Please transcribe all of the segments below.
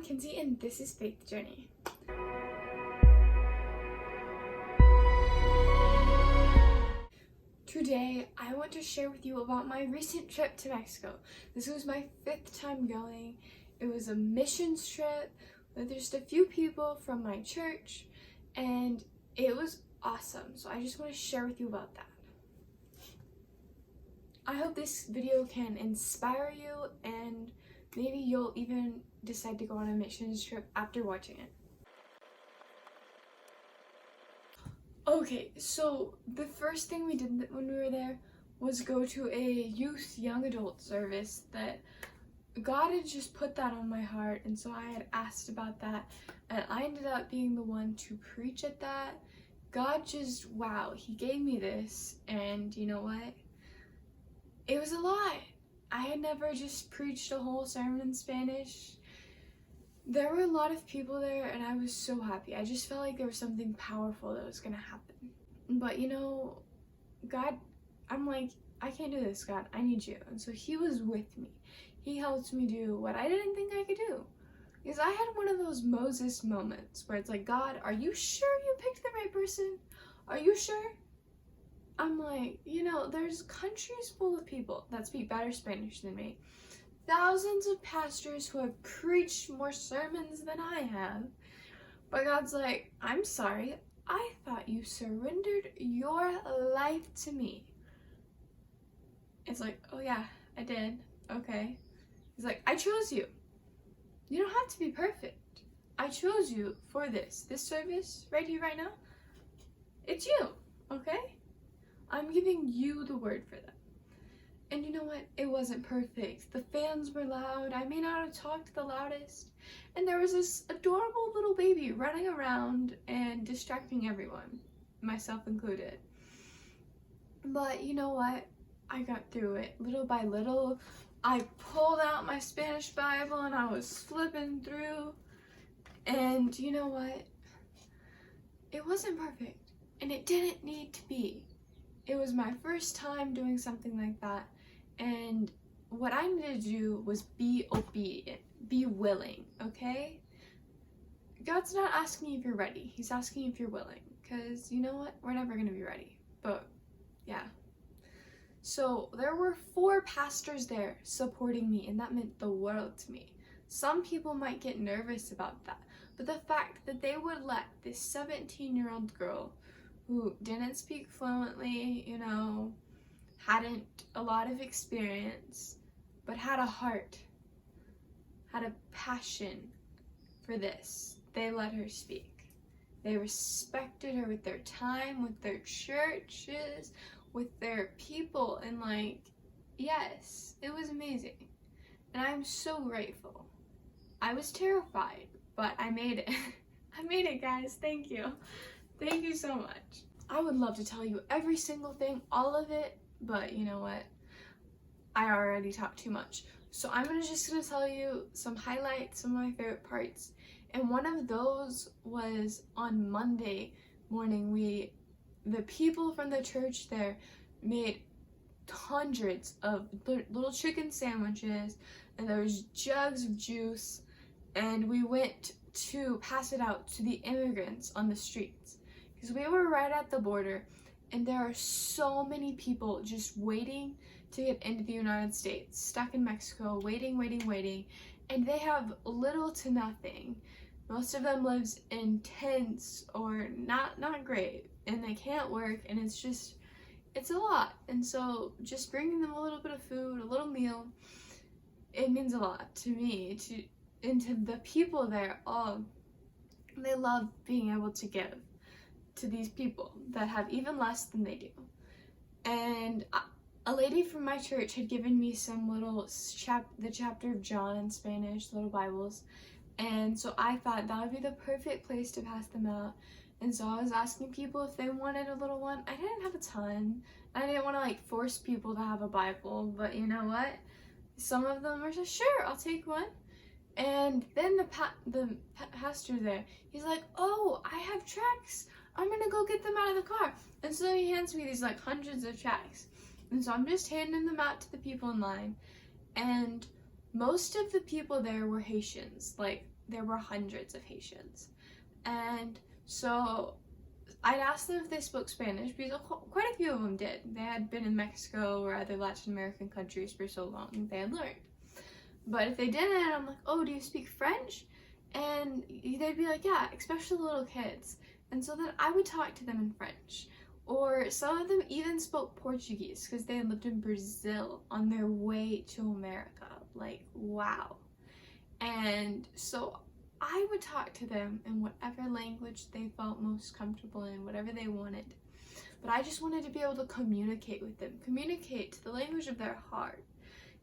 I'm Kinsey and this is Faith Journey. Today, I want to share with you about my recent trip to Mexico. This was my 5th time going. It was a missions trip with just a few people from my church, and it was awesome. So I just want to share with you about that. I hope this video can inspire you, and maybe you'll even decide to go on a missions trip after watching it. Okay, so the first thing we did when we were there was go to a youth young adult service that God had just put that on my heart, and so I had asked about that, and I ended up being the one to preach at that. God just, wow, he gave me this, and you know what? It was a lot. I had never just preached a whole sermon in Spanish. There were a lot of people there, and I was so happy. I just felt like there was something powerful that was gonna happen. But you know, God, I'm like, I can't do this, God, I need you. And so he was with me. He helped me do what I didn't think I could do. Because I had one of those Moses moments where it's like, God, are you sure you picked the right person? Are you sure? I'm like, you know, there's countries full of people that speak better Spanish than me. Thousands of pastors who have preached more sermons than I have. But God's like, I'm sorry, I thought you surrendered your life to me. It's like, oh yeah, I did. Okay. He's like, I chose you. You don't have to be perfect. I chose you for this service right here, right now. It's you, okay? I'm giving you the word for that. And you know what? It wasn't perfect. The fans were loud. I may not have talked the loudest. And there was this adorable little baby running around and distracting everyone, myself included. But you know what? I got through it little by little. I pulled out my Spanish Bible and I was flipping through. And you know what? It wasn't perfect. And it didn't need to be. It was my first time doing something like that. And what I needed to do was be obedient, be willing, okay? God's not asking if you're ready. He's asking if you're willing. Because you know what? We're never going to be ready. But yeah. So there were 4 pastors there supporting me, and that meant the world to me. Some people might get nervous about that. But the fact that they would let this 17-year-old girl who didn't speak fluently, you know, hadn't a lot of experience, but had a heart, had a passion for this. They let her speak. They respected her with their time, with their churches, with their people, and like, yes, it was amazing. And I'm so grateful. I was terrified, but I made it. I made it, guys. Thank you. Thank you so much. I would love to tell you every single thing, all of it, but you know what? I already talked too much. So I'm just gonna tell you some highlights, some of my favorite parts. And one of those was on Monday morning. The people from the church there made hundreds of little chicken sandwiches, and there was jugs of juice, and we went to pass it out to the immigrants on the streets. Because we were right at the border, and there are so many people just waiting to get into the United States, stuck in Mexico, waiting, and they have little to nothing. Most of them lives in tents or not great, and they can't work, and it's a lot. And so just bringing them a little bit of food, a little meal, it means a lot to me, and to the people there. They love being able to give to these people that have even less than they do. And a lady from my church had given me some little the chapter of John in Spanish, little Bibles, and so I thought that would be the perfect place to pass them out. And so I was asking people if they wanted a little one. I didn't have a ton. I didn't want to like force people to have a Bible, but you know what? Some of them were just, sure, I'll take one. And then the pastor there, he's like, oh, I have tracts. I'm gonna go get them out of the car. And so he hands me these like hundreds of tracts. And so I'm just handing them out to the people in line. And most of the people there were Haitians. Like, there were hundreds of Haitians. And so I'd asked them if they spoke Spanish, because quite a few of them did. They had been in Mexico or other Latin American countries for so long, they had learned. But if they didn't, I'm like, oh, do you speak French? And they'd be like, yeah, especially the little kids. And so then I would talk to them in French. Or some of them even spoke Portuguese because they had lived in Brazil on their way to America. Like, wow. And so I would talk to them in whatever language they felt most comfortable in, whatever they wanted. But I just wanted to be able to communicate with them, communicate to the language of their heart,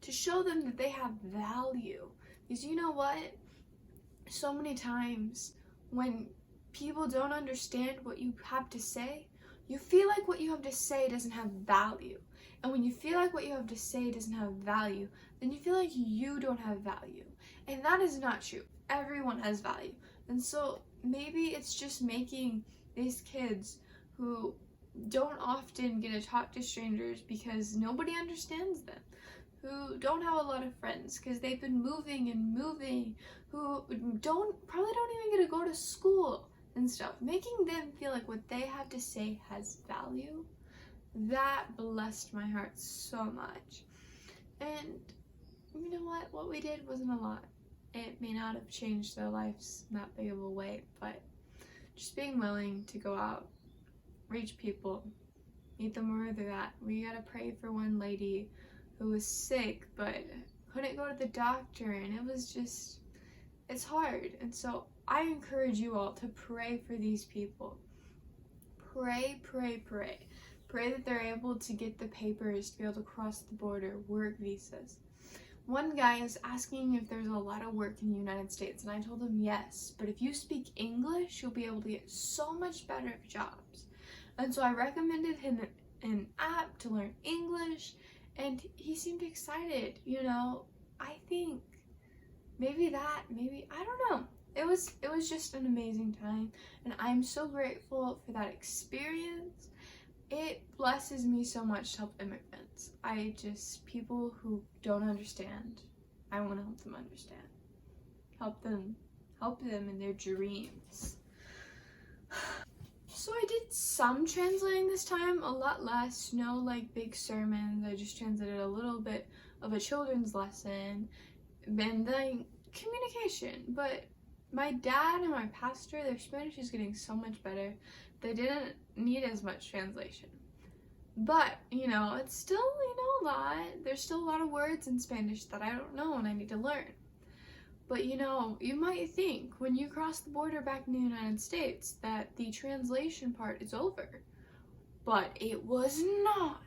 to show them that they have value. Because you know what? So many times when people don't understand what you have to say, you feel like what you have to say doesn't have value. And when you feel like what you have to say doesn't have value, then you feel like you don't have value. And that is not true. Everyone has value. And so maybe it's just making these kids who don't often get to talk to strangers because nobody understands them, who don't have a lot of friends because they've been moving and moving, who probably don't even get to go to school and stuff, making them feel like what they have to say has value. That blessed my heart so much. And you know what we did wasn't a lot. It may not have changed their lives in that big of a way, but just being willing to go out, reach people, meet them where they're at. We gotta pray for one lady who was sick but couldn't go to the doctor, and it's hard. And so I encourage you all to pray for these people. Pray that they're able to get the papers to be able to cross the border, work visas. One guy was asking if there's a lot of work in the United States, and I told him yes, but if you speak English, you'll be able to get so much better jobs. And so I recommended him an app to learn English, and he seemed excited. I think maybe I don't know. It was just an amazing time, and I'm so grateful for that experience. It blesses me so much to help immigrants. People who don't understand, I want to help them understand. Help them in their dreams. So I did some translating this time, a lot less, no like big sermons. I just translated a little bit of a children's lesson, and then communication. But my dad and my pastor, their Spanish is getting so much better. They didn't need as much translation. But, it's still, a lot. There's still a lot of words in Spanish that I don't know and I need to learn. But, you might think when you cross the border back in the United States that the translation part is over. But it was not.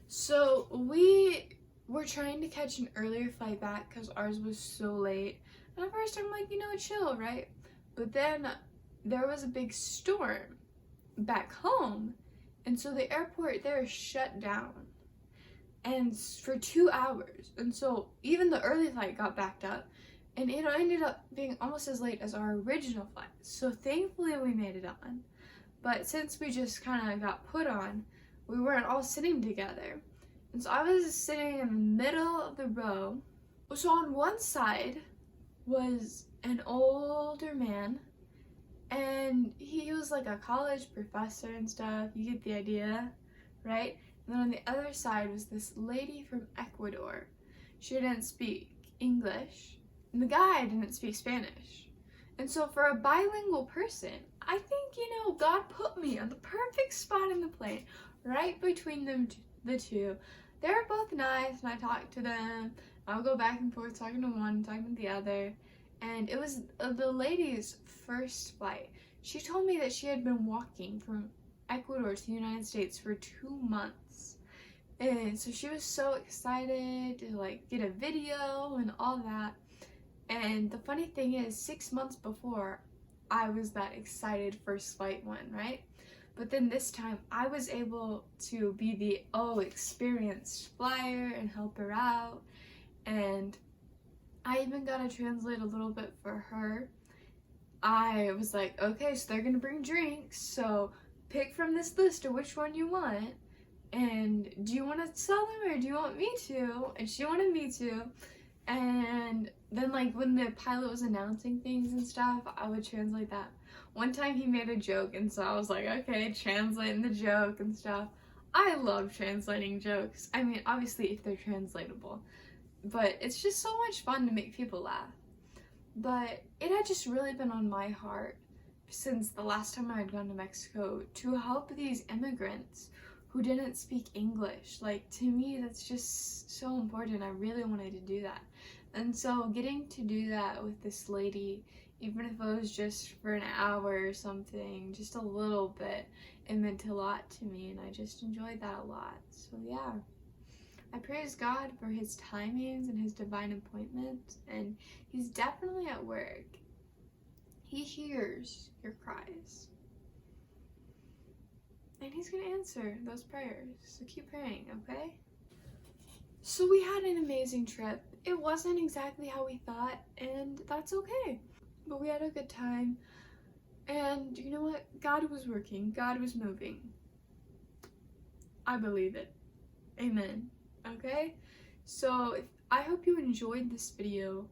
So we were trying to catch an earlier flight back because ours was so late. And at first I'm like, chill, right? But then there was a big storm back home, and so the airport there is shut down, and for 2 hours. And so even the early flight got backed up, and it ended up being almost as late as our original flight. So thankfully we made it on. But since we just kind of got put on, we weren't all sitting together. And so I was sitting in the middle of the row. So on one side was an older man, and he was like a college professor and stuff. You get the idea, right? And then on the other side was this lady from Ecuador. She didn't speak English, and the guy didn't speak Spanish. And so for a bilingual person, I think, God put me on the perfect spot in the plane, right between the two. They were both nice, and I talked to them. I'll go back and forth talking to one, talking to the other. And it was the lady's first flight. She told me that she had been walking from Ecuador to the United States for 2 months. And so she was so excited to get a video and all that. And the funny thing is, 6 months before, I was that excited first flight one, right? But then this time, I was able to be the experienced flyer and help her out. And I even got to translate a little bit for her. I was like, okay, so they're gonna bring drinks, so pick from this list of which one you want, and do you want to sell them or do you want me to? And she wanted me to. And then like when the pilot was announcing things and stuff, I would translate that. One time he made a joke, and so I was like, okay, translating the joke and stuff. I love translating jokes. I mean, obviously if they're translatable, but it's just so much fun to make people laugh. But it had just really been on my heart since the last time I had gone to Mexico to help these immigrants who didn't speak English. Like, to me, that's just so important. I really wanted to do that. And so getting to do that with this lady, even if it was just for an hour or something, just a little bit, it meant a lot to me, and I just enjoyed that a lot. So yeah, I praise God for his timings and his divine appointment, and he's definitely at work. He hears your cries, and he's gonna answer those prayers, so keep praying, okay? So we had an amazing trip. It wasn't exactly how we thought, and that's okay. But we had a good time, and you know what? God was working. God was moving. I believe it. Amen. Okay? So I hope you enjoyed this video.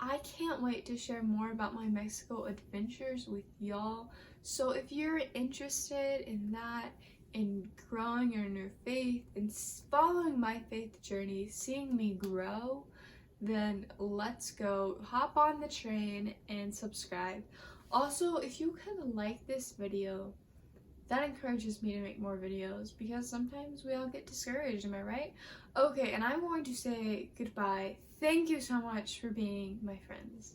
I can't wait to share more about my Mexico adventures with y'all. So if you're interested in that, in growing in your faith, and following my faith journey, seeing me grow, then let's go. Hop on the train and subscribe. Also, if you could like this video, that encourages me to make more videos, because sometimes we all get discouraged, am I right? Okay, and I'm going to say goodbye. Thank you so much for being my friends.